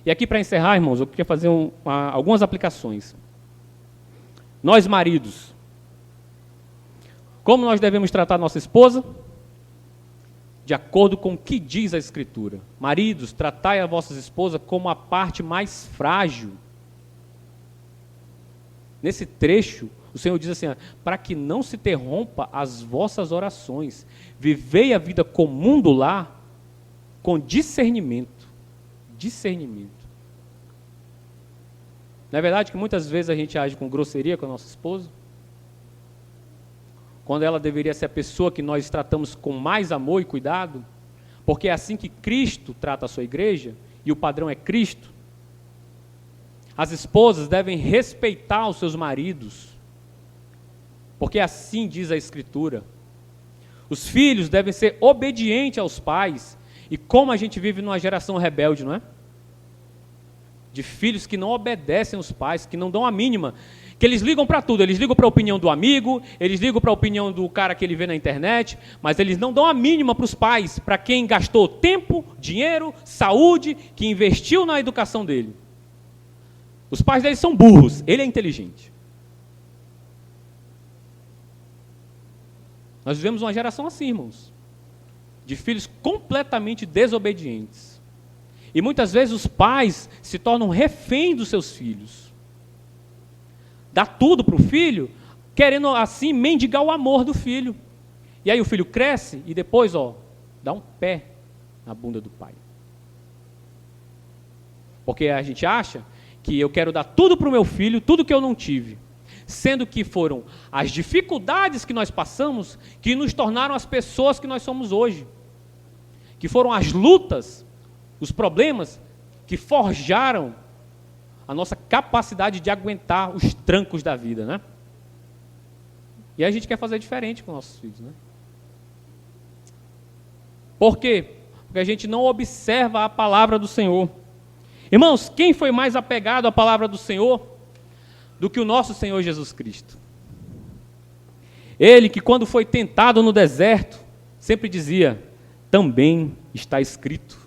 E aqui, para encerrar, irmãos, eu queria fazer algumas aplicações. Nós, maridos, como nós devemos tratar nossa esposa? De acordo com o que diz a Escritura. Maridos, tratai a vossas esposas como a parte mais frágil. Nesse trecho, o Senhor diz assim, para que não se interrompa as vossas orações, vivei a vida comum do lar com discernimento. Discernimento. Não é verdade que muitas vezes a gente age com grosseria com a nossa esposa? Quando ela deveria ser a pessoa que nós tratamos com mais amor e cuidado? Porque é assim que Cristo trata a sua igreja, e o padrão é Cristo. As esposas devem respeitar os seus maridos, porque assim diz a Escritura. Os filhos devem ser obedientes aos pais, e como a gente vive numa geração rebelde, não é? De filhos que não obedecem aos pais, que não dão a mínima, que eles ligam para tudo, eles ligam para a opinião do amigo, eles ligam para a opinião do cara que ele vê na internet, mas eles não dão a mínima para os pais, para quem gastou tempo, dinheiro, saúde, que investiu na educação dele. Os pais deles são burros, ele é inteligente. Nós vivemos uma geração assim, irmãos, de filhos completamente desobedientes. E muitas vezes os pais se tornam refém dos seus filhos. Dá tudo para o filho, querendo assim mendigar o amor do filho. E aí o filho cresce e depois, dá um pé na bunda do pai. Porque a gente acha que eu quero dar tudo para o meu filho, tudo que eu não tive. Sendo que foram as dificuldades que nós passamos que nos tornaram as pessoas que nós somos hoje. Que foram as lutas, os problemas que forjaram a nossa capacidade de aguentar os trancos da vida, né? E a gente quer fazer diferente com nossos filhos, né? Por quê? Porque a gente não observa a palavra do Senhor. Irmãos, quem foi mais apegado à palavra do Senhor do que o nosso Senhor Jesus Cristo? Ele que, quando foi tentado no deserto, sempre dizia, também está escrito.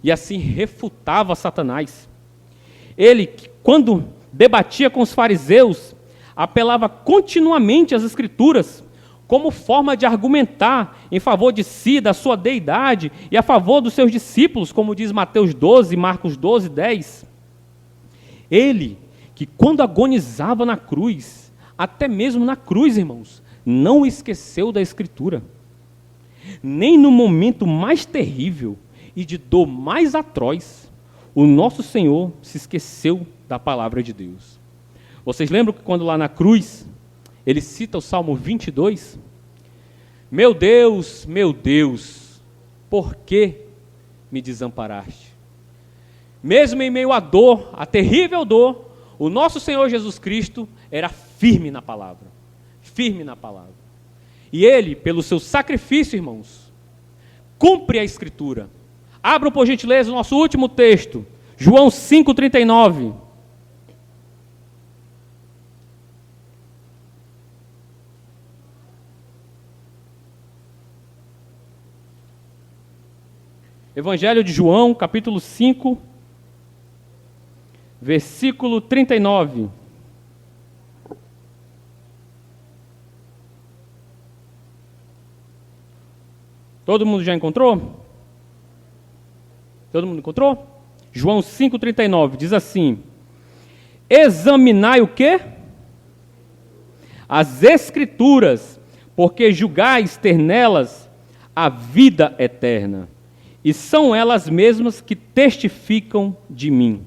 E assim refutava Satanás. Ele que, quando debatia com os fariseus, apelava continuamente às Escrituras, como forma de argumentar em favor de si, da sua deidade, e a favor dos seus discípulos, como diz Mateus 12, Marcos 12, 10. Ele que, quando agonizava na cruz, até mesmo na cruz, irmãos, não esqueceu da Escritura. Nem no momento mais terrível e de dor mais atroz, o nosso Senhor se esqueceu da palavra de Deus. Vocês lembram que quando lá na cruz, ele cita o Salmo 22? Meu Deus, por que me desamparaste? Mesmo em meio à dor, a terrível dor, o nosso Senhor Jesus Cristo era firme na palavra. Firme na palavra. E ele, pelo seu sacrifício, irmãos, cumpre a Escritura. Abram, por gentileza, o nosso último texto, João 5,39. Evangelho de João, capítulo 5, versículo 39. Todo mundo já encontrou? Todo mundo encontrou? João 5,39 diz assim: examinai o quê? As Escrituras, porque julgais ter nelas a vida eterna, e são elas mesmas que testificam de mim.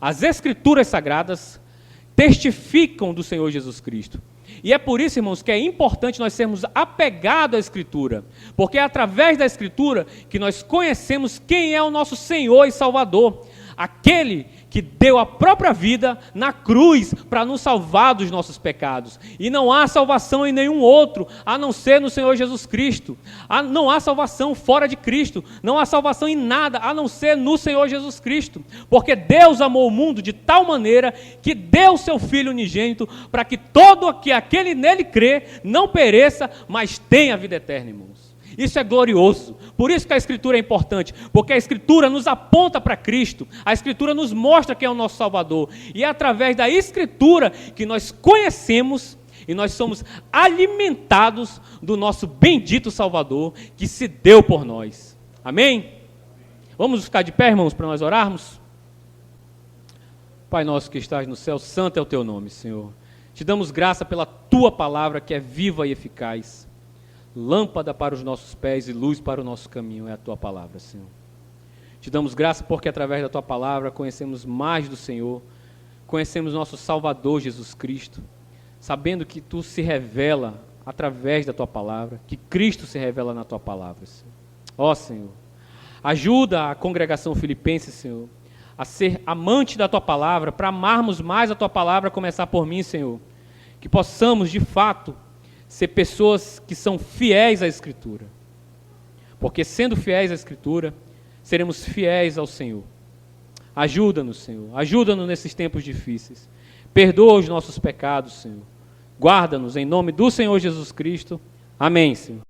As Escrituras Sagradas testificam do Senhor Jesus Cristo. E é por isso, irmãos, que é importante nós sermos apegados à Escritura, porque é através da Escritura que nós conhecemos quem é o nosso Senhor e Salvador, aquele que deu a própria vida na cruz para nos salvar dos nossos pecados. E não há salvação em nenhum outro, a não ser no Senhor Jesus Cristo. Não há salvação fora de Cristo, não há salvação em nada, a não ser no Senhor Jesus Cristo. Porque Deus amou o mundo de tal maneira que deu o seu Filho unigênito para que todo aquele nele crê não pereça, mas tenha a vida eterna, irmãos. Isso é glorioso. Por isso que a Escritura é importante, porque a Escritura nos aponta para Cristo, a Escritura nos mostra quem é o nosso Salvador, e é através da Escritura que nós conhecemos e nós somos alimentados do nosso bendito Salvador, que se deu por nós. Amém? Vamos ficar de pé, irmãos, para nós orarmos? Pai nosso que estás no céu, santo é o teu nome, Senhor. Te damos graça pela tua palavra que é viva e eficaz. Lâmpada para os nossos pés e luz para o nosso caminho é a tua palavra, Senhor. Te damos graça porque através da tua palavra conhecemos mais do Senhor, conhecemos nosso Salvador Jesus Cristo, sabendo que tu se revela através da tua palavra, que Cristo se revela na tua palavra, Senhor. Ó Senhor, ajuda a congregação filipense, Senhor, a ser amante da tua palavra, para amarmos mais a tua palavra, a começar por mim, Senhor, que possamos de fato ser pessoas que são fiéis à Escritura, porque sendo fiéis à Escritura, seremos fiéis ao Senhor. Ajuda-nos, Senhor, ajuda-nos nesses tempos difíceis, perdoa os nossos pecados, Senhor, guarda-nos em nome do Senhor Jesus Cristo, amém, Senhor.